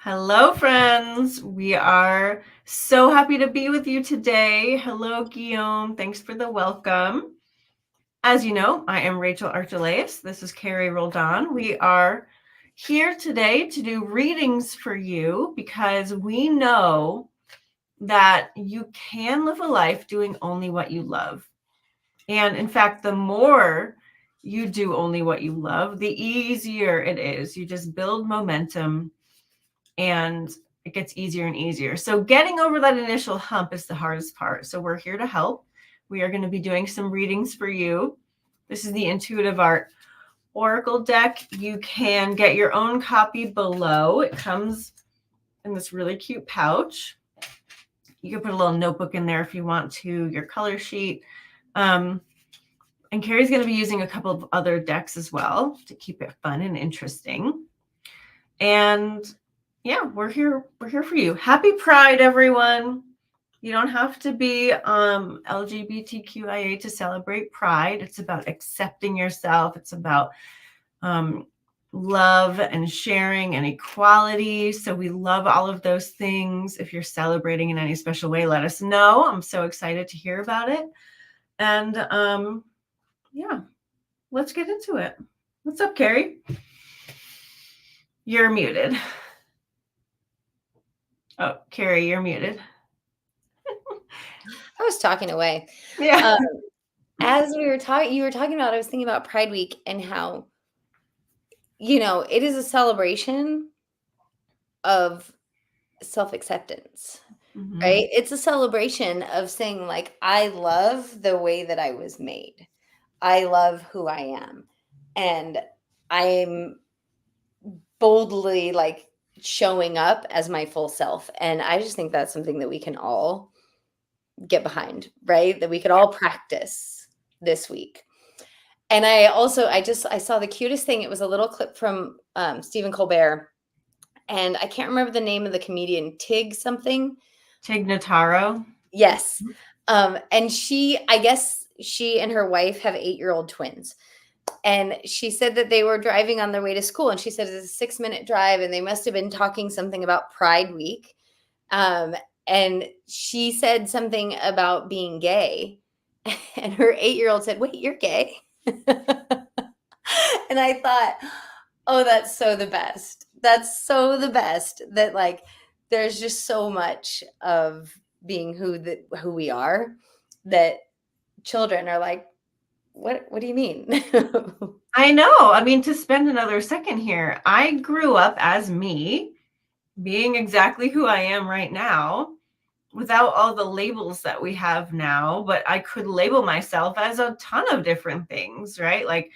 Hello, friends. We are so happy to be with you today. Hello, Guillaume. Thanks for the welcome. As you know, I am Rachel Archelaus. This is Carrie Roldan. We are here today to do readings for you because we know that you can live a life doing only what you love. And in fact, the more you do only what you love, the easier it is. You just build momentum and it gets easier and easier. So getting over that initial hump is the hardest part. So we're here to help. We are going to be doing some readings for you. This is the Intuitive Art Oracle deck. You can get your own copy below. It comes in this really cute pouch. You can put a little notebook in there if you want to, your color sheet. And Carrie's going to be using a couple of other decks as well to keep it fun and interesting. And yeah, we're here for you. Happy Pride, everyone. You don't have to be LGBTQIA to celebrate Pride. It's about accepting yourself. It's about love and sharing and equality. So we love all of those things. If you're celebrating in any special way, let us know. I'm so excited to hear about it. And yeah, let's get into it. What's up, Carrie? You're muted. Oh, Carrie, you're muted. I was talking away. Yeah. As we were talking, you were talking about, I was thinking about Pride Week and how, it is a celebration of self-acceptance, right? It's a celebration of saying, like, I love the way that I was made. I love who I am. And I'm boldly, like, showing up as my full self. And I just think that's something that we can all get behind, right? That we could all practice this week. And I saw the cutest thing. It was a little clip from Stephen Colbert. And I can't remember the name of the comedian, Tig something. Tig Notaro. Yes. And I guess she and her wife have 8-year-old twins. And she said that they were driving on their way to school. And she said it's a 6-minute drive. And they must have been talking something about Pride Week. And she said something about being gay. And her 8-year-old said, "Wait, you're gay?" And I thought, oh, that's so the best. That's so the best that, like, there's just so much of being who we are that children are like, what do you mean? I know. I mean, to spend another second here, I grew up as me, being exactly who I am right now, without all the labels that we have now, but I could label myself as a ton of different things, right? Like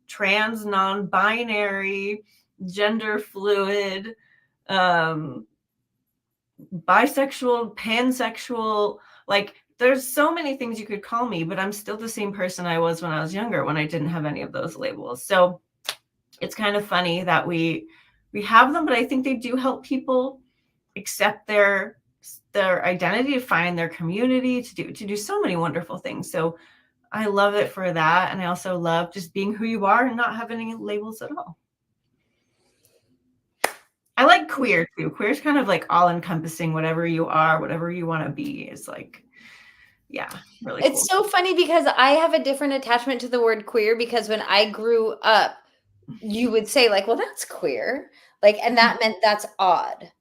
trans, non-binary, gender fluid, bisexual, pansexual, like there's so many things you could call me, but I'm still the same person I was when I was younger, when I didn't have any of those labels. So it's kind of funny that we have them, but I think they do help people accept their identity, to find their community, to do so many wonderful things. So I love it for that. And I also love just being who you are and not having any labels at all. I like queer too. Queer is kind of like all encompassing. Whatever you are, whatever you want to be is like, yeah, really It's cool. so funny because I have a different attachment to the word queer, because when I grew up, you would say, like, well, that's queer. Like, and that meant that's odd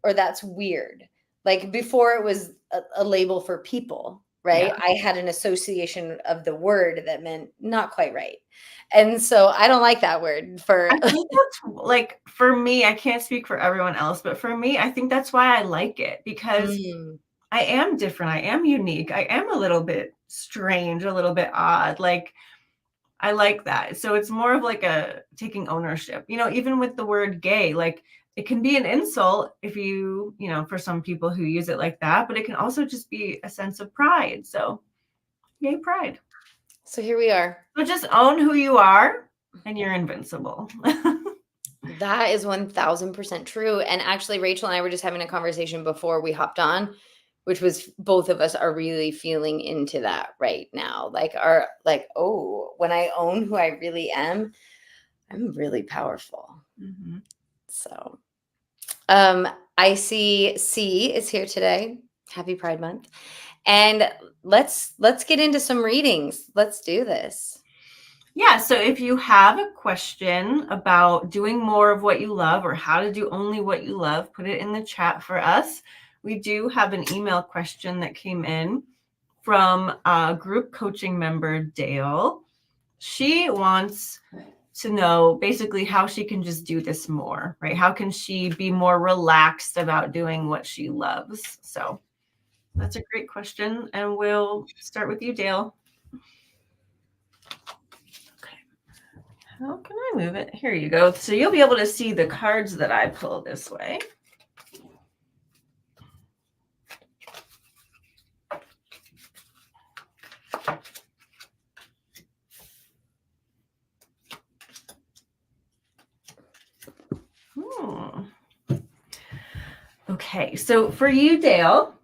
or that's weird. Like, before it was a label for people, right? Yeah. I had an association of the word that meant not quite right. And so I don't like that word for. I think that's like, for me, I can't speak for everyone else, but for me, I think that's why I like it, because I am different. I am unique. I am a little bit strange, a little bit odd. Like, I like that. So it's more of like a taking ownership, even with the word gay, like it can be an insult if you, for some people who use it like that, but it can also just be a sense of pride. So yay, pride. So here we are. So just own who you are and you're invincible. That is 1000% true. And actually, Rachel and I were just having a conversation before we hopped on, which was both of us are really feeling into that right now. Oh, when I own who I really am, I'm really powerful. So, I see C is here today. Happy Pride Month. And let's get into some readings. Let's do this. Yeah, so if you have a question about doing more of what you love or how to do only what you love, put it in the chat for us. We do have an email question that came in from a group coaching member, Dale. She wants to know basically how she can just do this more, right? How can she be more relaxed about doing what she loves? So that's a great question. And we'll start with you, Dale. How can I move it? Here you go. So you'll be able to see the cards that I pull this way. Okay, so for you, Dale,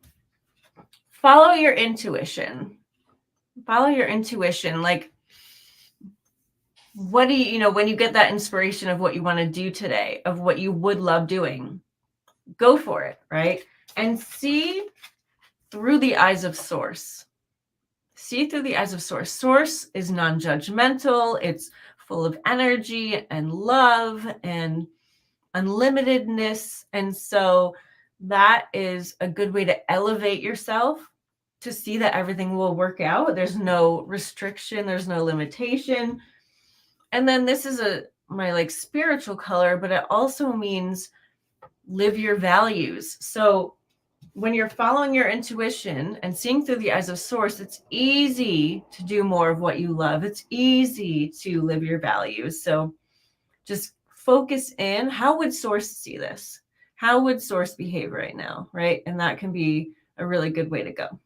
follow your intuition. Follow your intuition. Like, what do you when you get that inspiration of what you want to do today, of what you would love doing, go for it, right? And see through the eyes of Source. See through the eyes of Source. Source is non-judgmental. It's full of energy and love and unlimitedness. And so that is a good way to elevate yourself, to see that everything will work out. There's no restriction. There's no limitation. And then this is my like spiritual color, but it also means live your values. So when you're following your intuition and seeing through the eyes of Source, it's easy to do more of what you love. It's easy to live your values. So just focus in. How would Source see this? How would Source behave right now, right? And that can be a really good way to go.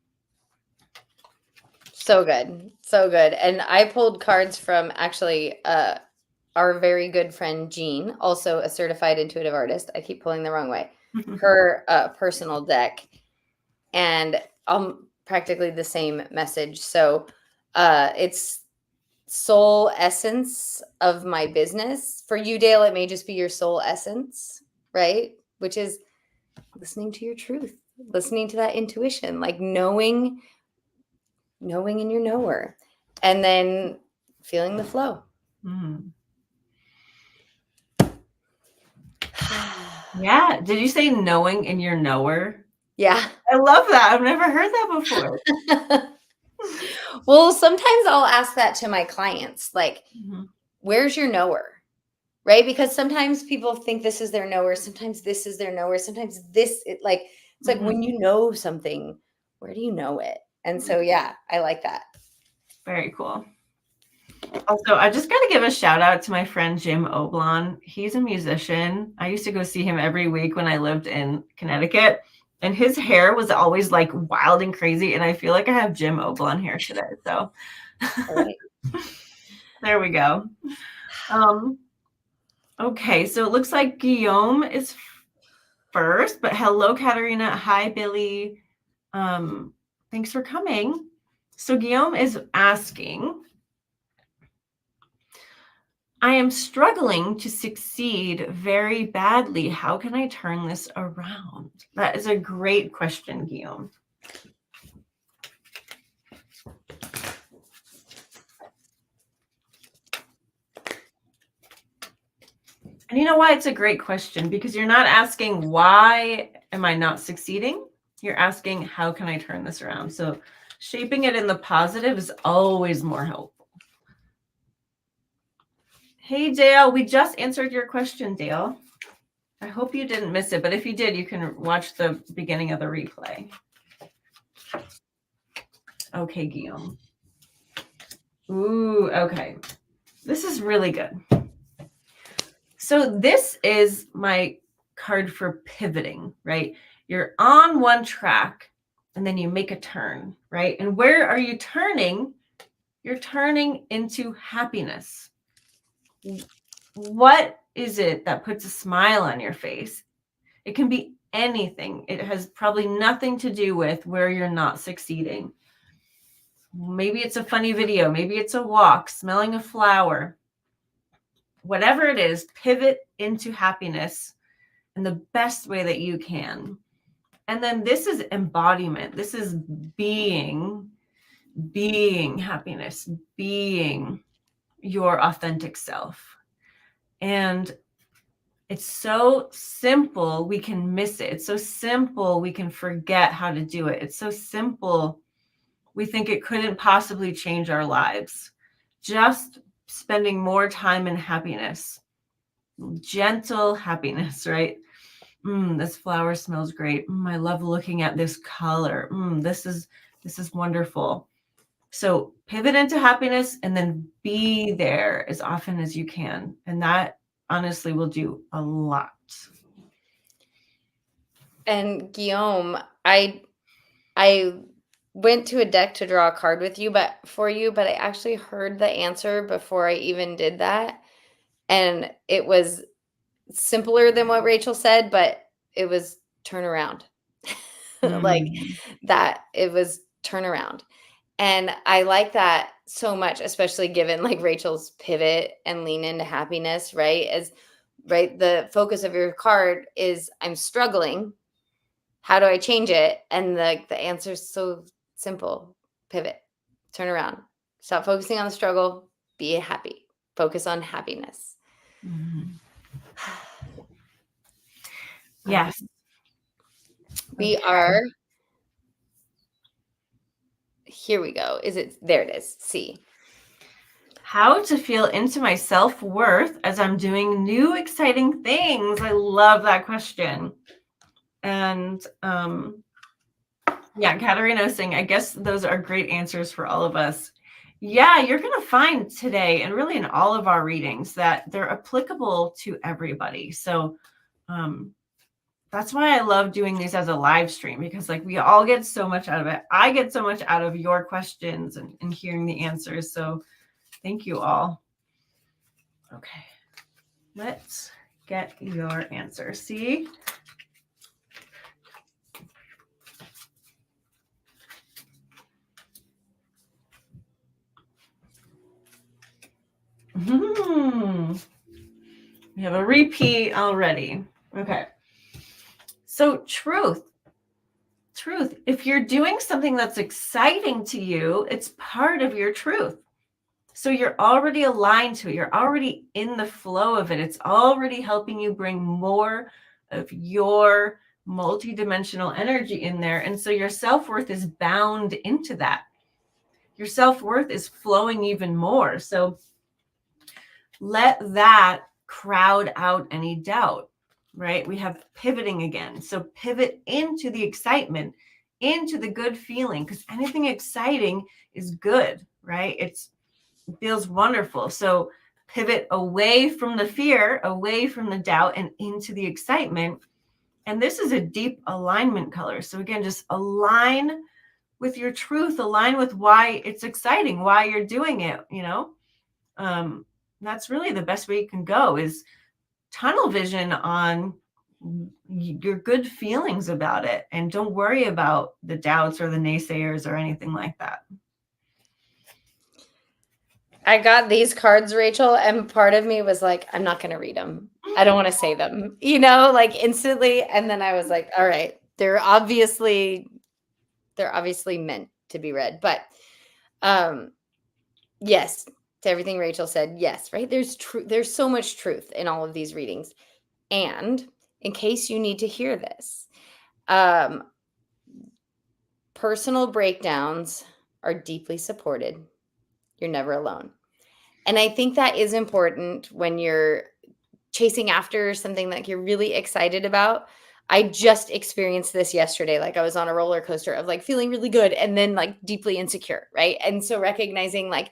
So good. So good. And I pulled cards from actually our very good friend, Jean, also a certified intuitive artist. I keep pulling the wrong way. Her personal deck. And practically the same message. So it's soul essence of my business. For you, Dale, it may just be your soul essence, right? Which is listening to your truth, listening to that intuition, like knowing in your knower, and then feeling the flow. Yeah. Did you say knowing in your knower? Yeah. I love that. I've never heard that before. Well, sometimes I'll ask that to my clients, like, where's your knower? Right? Because sometimes people think this is their knower. Sometimes this is their knower. Sometimes it's like when you know something, where do you know it? And so, yeah, I like that. Very cool. Also, I just got to give a shout out to my friend Jim Oblon. He's a musician. I used to go see him every week when I lived in Connecticut, and his hair was always like wild and crazy. And I feel like I have Jim Oblon hair today. So there we go. Okay, so it looks like Guillaume is first, but hello, Katarina. Hi, Billy. Thanks for coming. So Guillaume is asking, I am struggling to succeed very badly. How can I turn this around? That is a great question, Guillaume. And you know why it's a great question? Because you're not asking, why am I not succeeding? You're asking, how can I turn this around? So shaping it in the positive is always more helpful. Hey, Dale, we just answered your question, Dale. I hope you didn't miss it, but if you did, you can watch the beginning of the replay. Okay, Guillaume. Ooh, okay. This is really good. So this is my card for pivoting, right? You're on one track and then you make a turn, right? And where are you turning? You're turning into happiness. What is it that puts a smile on your face? It can be anything. It has probably nothing to do with where you're not succeeding. Maybe it's a funny video. Maybe it's a walk, smelling a flower. Whatever it is, pivot into happiness in the best way that you can. And then this is embodiment. This is being happiness, being your authentic self. And it's so simple, we can miss it. It's so simple, we can forget how to do it. It's so simple, we think it couldn't possibly change our lives. Just spending more time in happiness, gentle happiness, right? This flower smells great. I love looking at this color. This is wonderful. So pivot into happiness and then be there as often as you can. And that honestly will do a lot. And Guillaume, I went to a deck to draw a card with you, but I actually heard the answer before I even did that. And it was simpler than what Rachel said, but it was turn around. Like that, it was turn around. And I like that so much, especially given like Rachel's pivot and lean into happiness, right? Right, the focus of your card is I'm struggling. How do I change it? And the answer is so simple. Pivot, turn around, stop focusing on the struggle, be happy, focus on happiness. Yes. We are, here we go. There it is. See. How to feel into my self-worth as I'm doing new exciting things. I love that question. And yeah, Katarina was saying, I guess those are great answers for all of us. Yeah, you're going to find today and really in all of our readings that they're applicable to everybody. So that's why I love doing these as a live stream, because like we all get so much out of it. I get so much out of your questions and hearing the answers. So thank you all. Okay, let's get your answer. See? We have a repeat already. Okay. So truth. If you're doing something that's exciting to you, it's part of your truth. So you're already aligned to it. You're already in the flow of it. It's already helping you bring more of your multidimensional energy in there. And so your self-worth is bound into that. Your self-worth is flowing even more. So let that crowd out any doubt, right? We have pivoting again. So pivot into the excitement, into the good feeling, because anything exciting is good, right? It feels wonderful. So pivot away from the fear, away from the doubt, and into the excitement. And this is a deep alignment color. So again, just align with your truth, align with why it's exciting, why you're doing it, that's really the best way you can go, is tunnel vision on your good feelings about it. And don't worry about the doubts or the naysayers or anything like that. I got these cards, Rachel, and part of me was like, I'm not going to read them. I don't want to say them, like instantly. And then I was like, all right, they're obviously meant to be read. But yes, to everything Rachel said, yes, right? There's so much truth in all of these readings. And in case you need to hear this, personal breakdowns are deeply supported. You're never alone. And I think that is important when you're chasing after something that you're really excited about. I just experienced this yesterday. Like I was on a roller coaster of like feeling really good and then like deeply insecure, right? And so recognizing like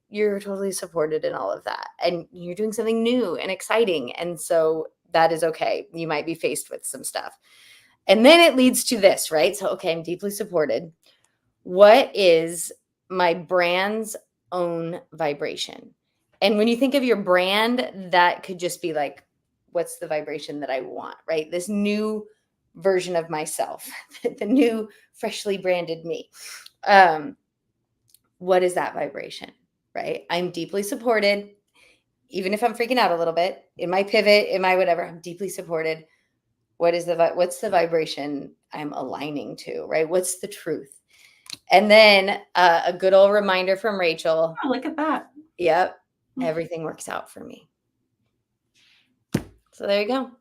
you're totally supported in all of that and you're doing something new and exciting. And so that is okay. You might be faced with some stuff. And then it leads to this, right? So, okay, I'm deeply supported. What is my brand's own vibration? And when you think of your brand, that could just be like, what's the vibration that I want, right? This new version of myself, the new freshly branded me. What is that vibration, right? I'm deeply supported. even if I'm freaking out a little bit, in my pivot, in my whatever, I'm deeply supported. What's the vibration I'm aligning to, right? What's the truth? And then a good old reminder from Rachel. Oh, look at that. Yep. Everything works out for me. So there you go.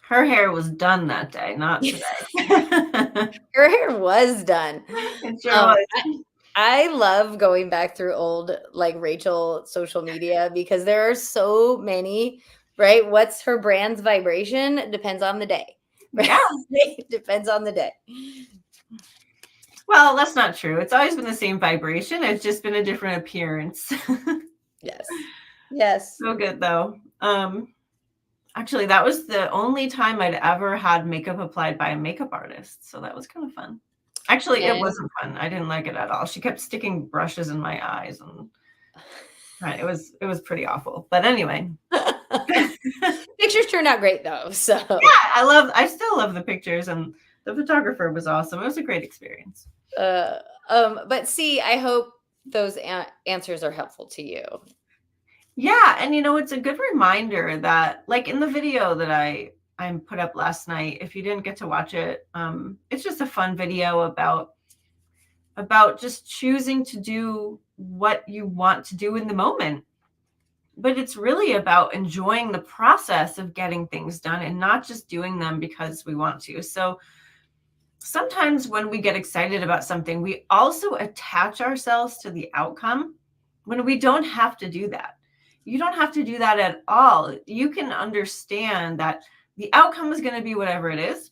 Her hair was done that day, not today. Her hair was done. It sure was. I love going back through old like Rachel social media because there are so many, right? What's her brand's vibration? Depends on the day. Right? Yeah. It depends on the day. Well, that's not true. It's always been the same vibration. It's just been a different appearance. Yes. Yes. So good though. Actually, that was the only time I'd ever had makeup applied by a makeup artist. So that was kind of fun. Actually, it wasn't fun. I didn't like it at all. She kept sticking brushes in my eyes, and it was pretty awful. But anyway. Pictures turned out great though. So yeah, I still love the pictures, and the photographer was awesome. It was a great experience. But see, I hope those answers are helpful to you. Yeah, and it's a good reminder that, like in the video that I put up last night, if you didn't get to watch it, it's just a fun video about just choosing to do what you want to do in the moment. But it's really about enjoying the process of getting things done and not just doing them because we want to. So sometimes when we get excited about something, we also attach ourselves to the outcome when we don't have to do that. You don't have to do that at all. You can understand that the outcome is going to be whatever it is.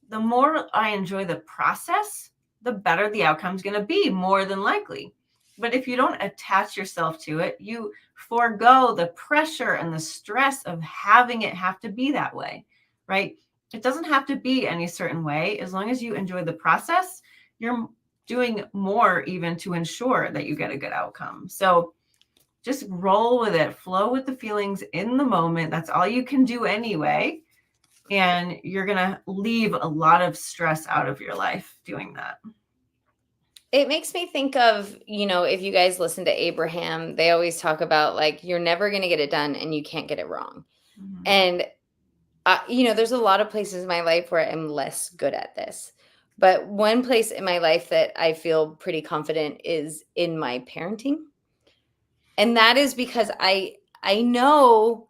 The more I enjoy the process, the better the outcome is going to be, more than likely. But if you don't attach yourself to it, you forego the pressure and the stress of having it have to be that way, right? It doesn't have to be any certain way. As long as you enjoy the process, you're doing more even to ensure that you get a good outcome. So just roll with it, flow with the feelings in the moment. That's all you can do anyway. And you're going to leave a lot of stress out of your life doing that. It makes me think of, if you guys listen to Abraham, they always talk about like, you're never going to get it done and you can't get it wrong. Mm-hmm. And, there's a lot of places in my life where I'm less good at this. But one place in my life that I feel pretty confident is in my parenting. And that is because I know,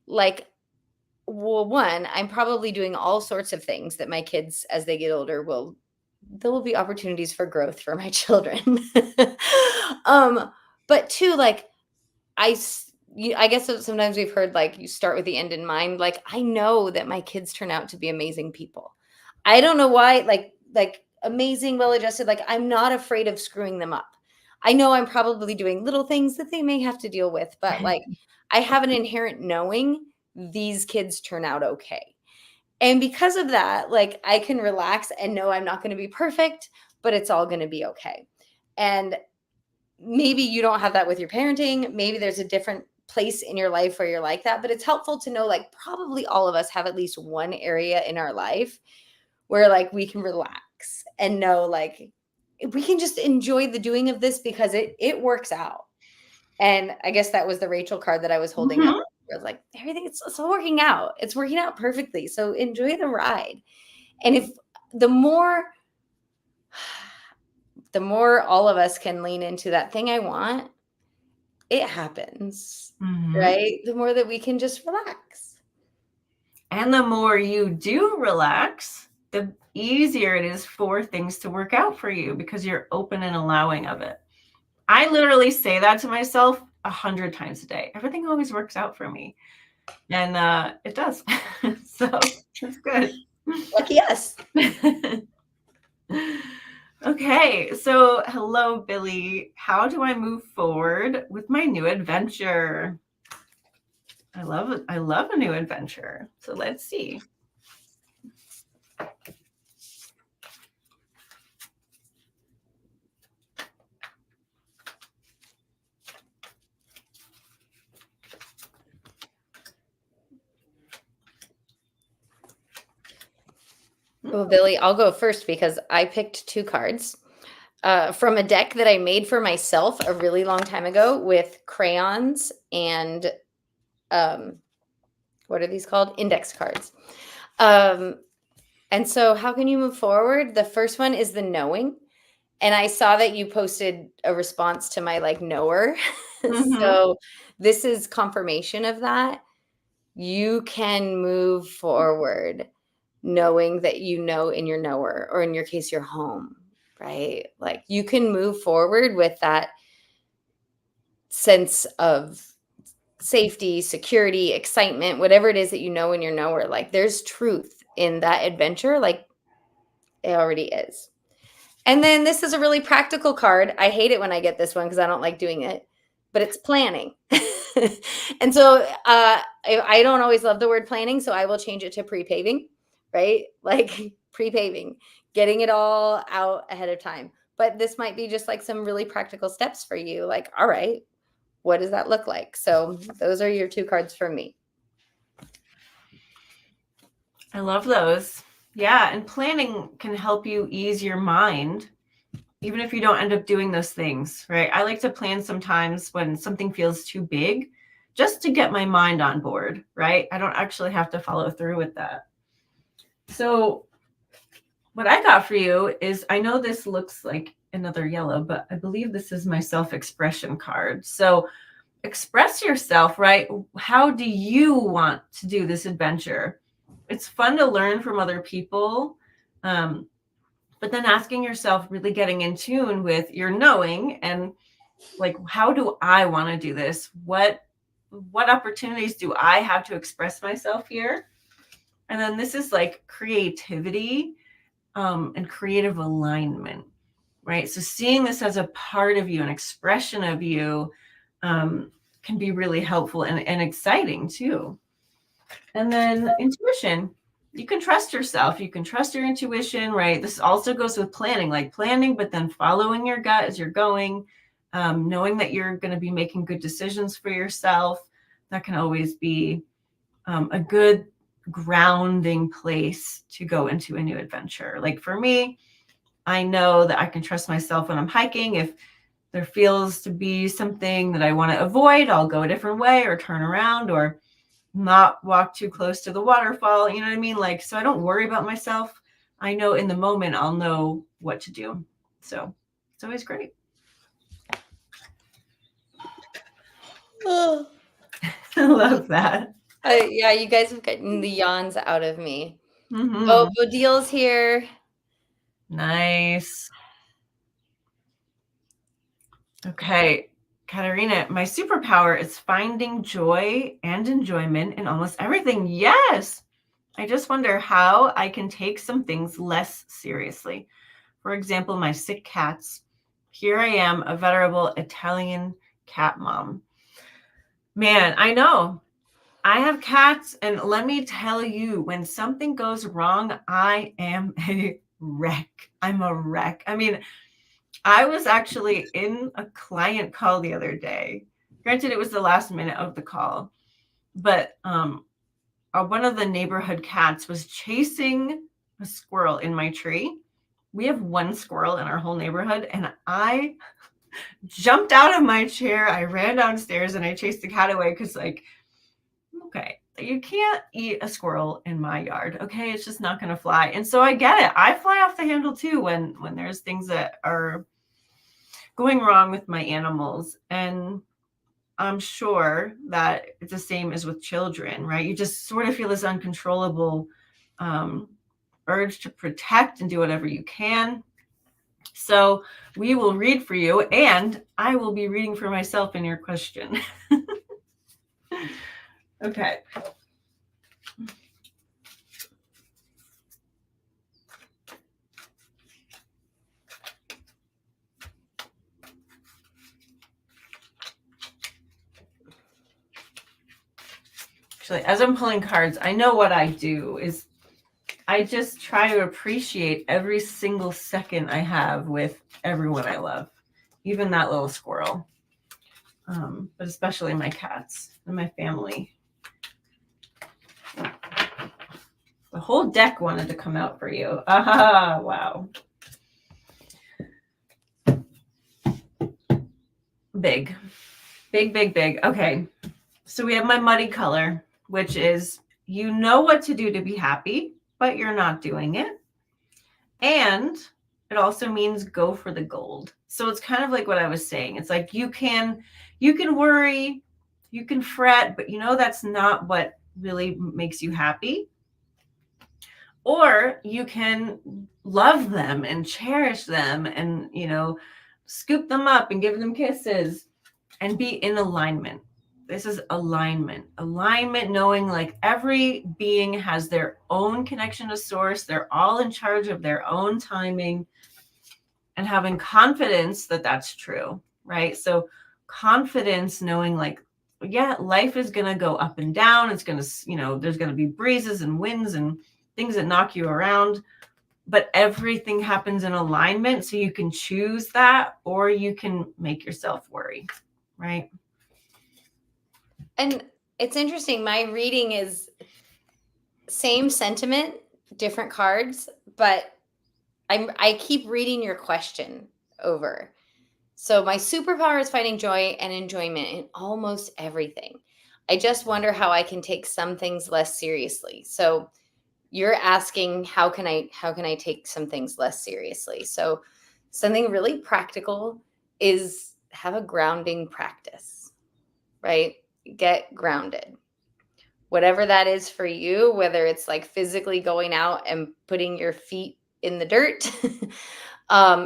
like, well, one, I'm probably doing all sorts of things that my kids, as they get older, there will be opportunities for growth for my children. But two, like, I guess sometimes we've heard, like, you start with the end in mind. Like, I know that my kids turn out to be amazing people. I don't know why, like amazing, well-adjusted, like, I'm not afraid of screwing them up. I know I'm probably doing little things that they may have to deal with, but like, I have an inherent knowing these kids turn out okay. And because of that, like, I can relax and know I'm not going to be perfect, but it's all going to be okay. And maybe you don't have that with your parenting. Maybe there's a different place in your life where you're like that, but it's helpful to know, like, probably all of us have at least one area in our life where, like, we can relax and know, like, we can just enjoy the doing of this because it works out. And I guess that was the Rachel card that I was holding up. I was like, everything, it's all working out. It's working out perfectly. So enjoy the ride. And if the more all of us can lean into that thing I want, it happens, right? The more that we can just relax. And the more you do relax, the easier it is for things to work out for you because you're open and allowing of it. I literally say that to myself 100 times a day. Everything always works out for me. And it does. So it's good. Lucky us. Okay. So hello, Billy. How do I move forward with my new adventure? I love it. I love a new adventure. So let's see. Well, Billy, I'll go first because I picked two cards. from a deck that I made for myself a really long time ago with crayons and what are these called? Index cards. And so how can you move forward? The first one is the knowing. And I saw that you posted a response to my like knower. Mm-hmm. So this is confirmation of that. You can move forward knowing that you know in your knower, or in your case, your home, right? Like you can move forward with that sense of safety, security, excitement, whatever it is that you know in your knower. Like there's truth in that adventure. Like it already is. And then this is a really practical card. I hate it when I get this one because I don't like doing it, but it's planning. And so I don't always love the word planning, so I will change it to pre-paving, right? Like pre-paving, getting it all out ahead of time. But this might be just like some really practical steps for you. Like, all right, what does that look like? So those are your 2 cards from me. I love those. Yeah, and planning can help you ease your mind, even if you don't end up doing those things, right? I like to plan sometimes when something feels too big, just to get my mind on board, right? I don't actually have to follow through with that. So what I got for you is, I know this looks like another yellow, but I believe this is my self-expression card. So express yourself, right? How do you want to do this adventure? It's fun to learn from other people, but then asking yourself, really getting in tune with your knowing, and like, how do I want to do this? What opportunities do I have to express myself here? And then this is like creativity, and creative alignment, right? So seeing this as a part of you, an expression of you, can be really helpful and exciting too. And then intuition. You can trust yourself. You can trust your intuition, right? This also goes with planning, like planning, but then following your gut as you're going, knowing that you're going to be making good decisions for yourself. That can always be a good grounding place to go into a new adventure. Like for me, I know that I can trust myself when I'm hiking. If there feels to be something that I want to avoid, I'll go a different way or turn around or not walk too close to the waterfall. You know what I mean? Like, so I don't worry about myself. I know in the moment I'll know what to do. So it's always great. Oh. I love that. Yeah, you guys have gotten the yawns out of me. Mm-hmm. Oh, Bodil's here. Nice. Okay, Katerina, my superpower is finding joy and enjoyment in almost everything. Yes. I just wonder how I can take some things less seriously. For example, my sick cats. Here I am, a venerable Italian cat mom. Man, I know. I have cats, and let me tell you, when something goes wrong, I am a wreck. I'm a wreck. I mean, I was actually in a client call the other day. Granted, it was the last minute of the call, but one of the neighborhood cats was chasing a squirrel in my tree. We have one squirrel in our whole neighborhood, and I jumped out of my chair. I ran downstairs and I chased the cat away because, like, okay, you can't eat a squirrel in my yard. Okay, it's just not going to fly. And so I get it. I fly off the handle too when there's things that are going wrong with my animals. And I'm sure that it's the same as with children, right? You just sort of feel this uncontrollable urge to protect and do whatever you can. So we will read for you, and I will be reading for myself in your question. Okay. Actually, as I'm pulling cards, I know what I do is I just try to appreciate every single second I have with everyone I love, even that little squirrel, but especially my cats and my family. The whole deck wanted to come out for you. Wow. big. Okay. So we have my muddy color, which is you know what to do to be happy, but you're not doing it. And it also means go for the gold. So it's kind of like what I was saying. It's like you can worry, you can fret, but you know that's not what really makes you happy. Or you can love them and cherish them and, scoop them up and give them kisses and be in alignment. This is alignment. Alignment, knowing like every being has their own connection to source. They're all in charge of their own timing, and having confidence that that's true, right? So confidence, knowing like, yeah, life is going to go up and down. It's going to, there's going to be breezes and winds and things that knock you around, but everything happens in alignment. So you can choose that, or you can make yourself worry, right? And it's interesting. My reading is same sentiment, different cards, but I keep reading your question over. So my superpower is finding joy and enjoyment in almost everything. I just wonder how I can take some things less seriously. So you're asking, how can I take some things less seriously? So something really practical is have a grounding practice, right? Get grounded. Whatever that is for you, whether it's like physically going out and putting your feet in the dirt,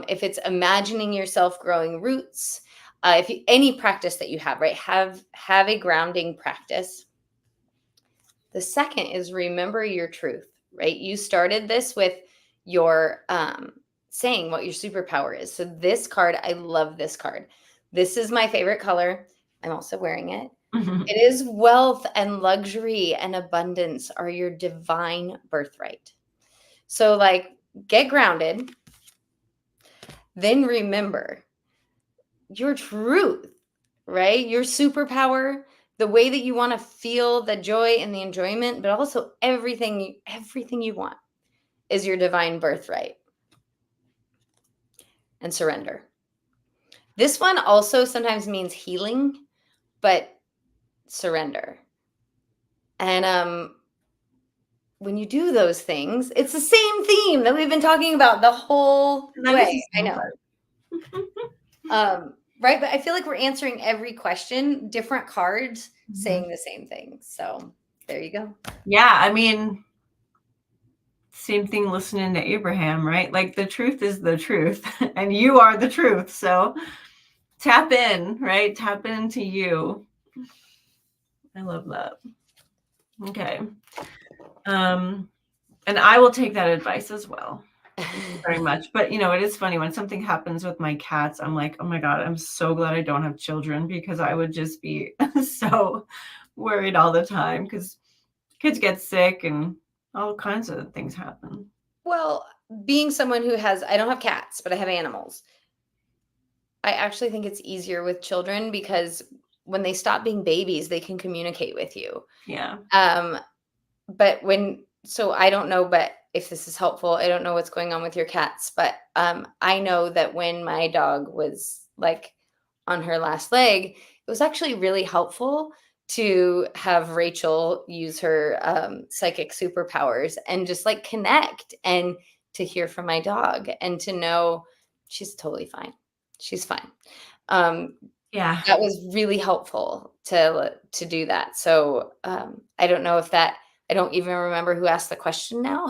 if it's imagining yourself growing roots, any practice that you have, right? Have a grounding practice. The second is remember your truth, right? You started this with your saying what your superpower is. So this card, I love this card. This is my favorite color. I'm also wearing it. It is wealth and luxury and abundance are your divine birthright. So like get grounded, then remember your truth, right? Your superpower, the way that you want to feel the joy and the enjoyment, but also everything you want is your divine birthright. And surrender. This one also sometimes means healing, but surrender. And when you do those things, it's the same theme that we've been talking about the whole way. I know. Right. But I feel like we're answering every question, different cards saying the same thing. So there you go. Yeah. I mean, same thing listening to Abraham, right? Like the truth is the truth and you are the truth. So tap in, right? Tap into you. I love that. Okay. And I will take that advice as well. Very much. But it is funny when something happens with my cats, I'm like, oh my God, I'm so glad I don't have children, because I would just be so worried all the time because kids get sick and all kinds of things happen. Well, being someone who I don't have cats, but I have animals. I actually think it's easier with children because when they stop being babies, they can communicate with you. Yeah. So I don't know, but if this is helpful, I don't know what's going on with your cats, but I know that when my dog was like on her last leg, it was actually really helpful to have Rachel use her psychic superpowers and just like connect and to hear from my dog and to know she's totally fine. She's fine. Yeah. That was really helpful to do that. So I don't know if I don't even remember who asked the question now.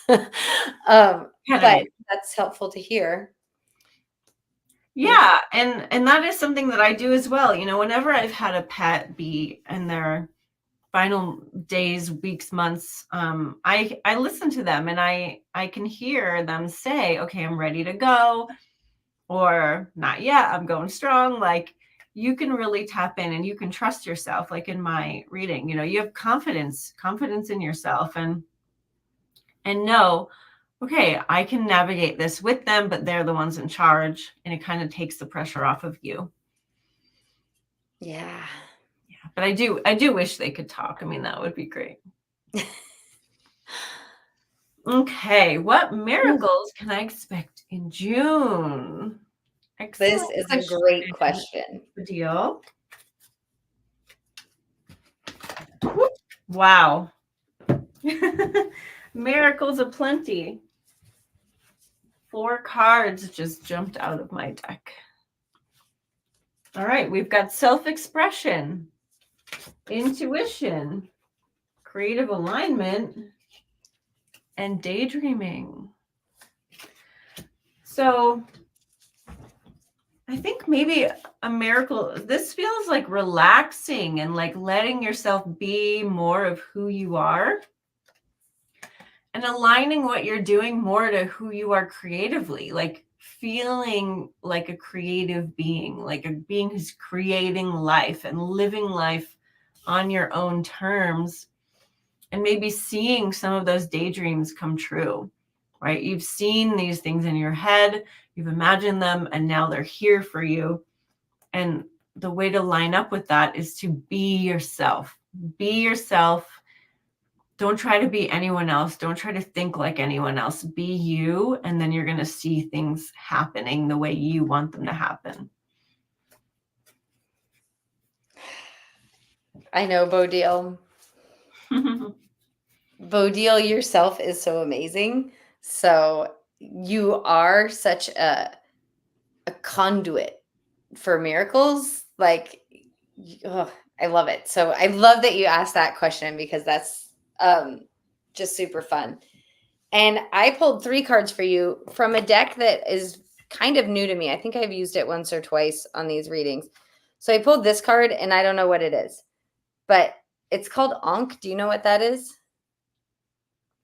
But that's helpful to hear. Yeah. And that is something that I do as well. Whenever I've had a pet be in their final days, weeks, months, I listen to them and I can hear them say, okay, I'm ready to go, or not yet, I'm going strong. Like you can really tap in and you can trust yourself. Like in my reading, you have confidence in yourself and know, okay, I can navigate this with them, but they're the ones in charge, and it kind of takes the pressure off of you. Yeah. But I do wish they could talk. I mean, that would be great. Okay, what miracles can I expect in June? Excellent. This is a great question. Deal. Wow. Miracles aplenty. 4 cards just jumped out of my deck. All right, we've got self-expression, intuition, creative alignment, and daydreaming. So I think maybe a miracle, this feels like relaxing and like letting yourself be more of who you are and aligning what you're doing more to who you are creatively, like feeling like a creative being, like a being who's creating life and living life on your own terms, and maybe seeing some of those daydreams come true, right? You've seen these things in your head, you've imagined them, and now they're here for you. And the way to line up with that is to be yourself. Be yourself. Don't try to be anyone else. Don't try to think like anyone else. Be you, and then you're going to see things happening the way you want them to happen. I know, Bodil. Bodil yourself is so amazing. So you are such a conduit for miracles. Like, I love it. So I love that you asked that question because that's just super fun. And I pulled 3 cards for you from a deck that is kind of new to me. I think I've used it once or twice on these readings. So I pulled this card and I don't know what it is, but it's called Ankh. Do you know what that is?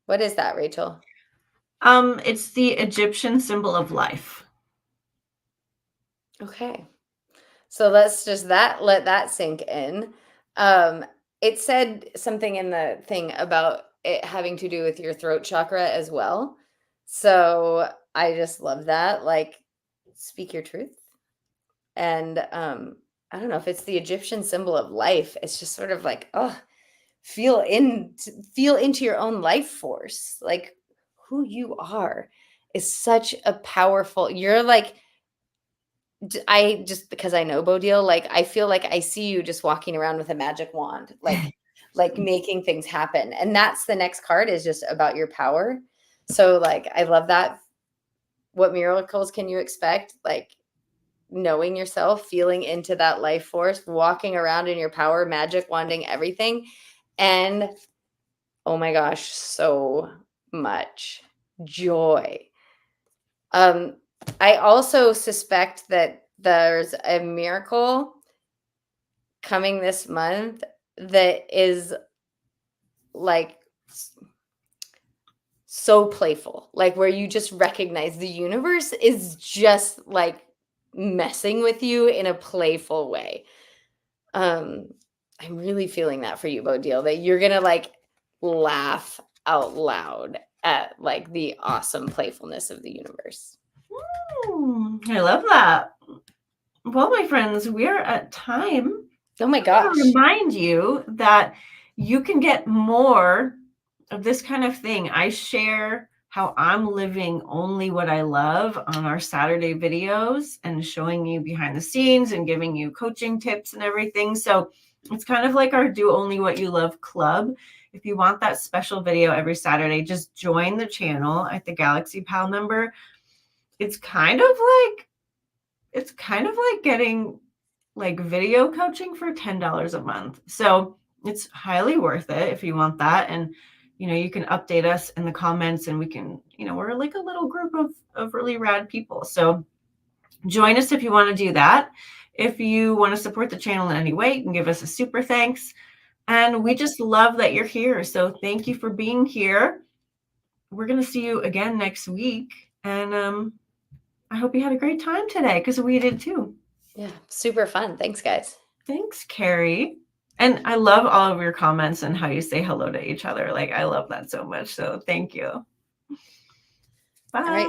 What is that, Rachel? It's the Egyptian symbol of life. Okay. So let's just let that sink in. It said something in the thing about it having to do with your throat chakra as well. So I just love that. Like, speak your truth. And I don't know if it's the Egyptian symbol of life. It's just sort of like, feel into your own life force. Like, who you are is such a powerful, you're like, I just, because I know Bodil, like, I feel like I see you just walking around with a magic wand, like making things happen. And that's the next card is just about your power. So like, I love that. What miracles can you expect? Like knowing yourself, feeling into that life force, walking around in your power, magic wanding everything. And oh my gosh, so much joy. I also suspect that there's a miracle coming this month that is like so playful, like where you just recognize the universe is just like messing with you in a playful way. I'm really feeling that for you, Bodil, that you're gonna like laugh out loud at like the awesome playfulness of the universe. I love that. Well, my friends, we are at time. Oh my gosh. I want to remind you that you can get more of this kind of thing. I share how I'm living only what I love on our Saturday videos and showing you behind the scenes and giving you coaching tips and everything. So it's kind of like our Do Only What You Love club. If you want that special video every Saturday, just join the channel at the Galaxy Pal member. It's kind of like getting like video coaching for $10 a month. So it's highly worth it if you want that. And, you can update us in the comments and we can, we're like a little group of really rad people. So join us if you want to do that. If you want to support the channel in any way, you can give us a super thanks. And we just love that you're here. So thank you for being here. We're going to see you again next week. And I hope you had a great time today because we did too. Yeah, super fun. Thanks, guys. Thanks, Carrie. And I love all of your comments and how you say hello to each other. Like, I love that so much. So thank you. Bye. All right.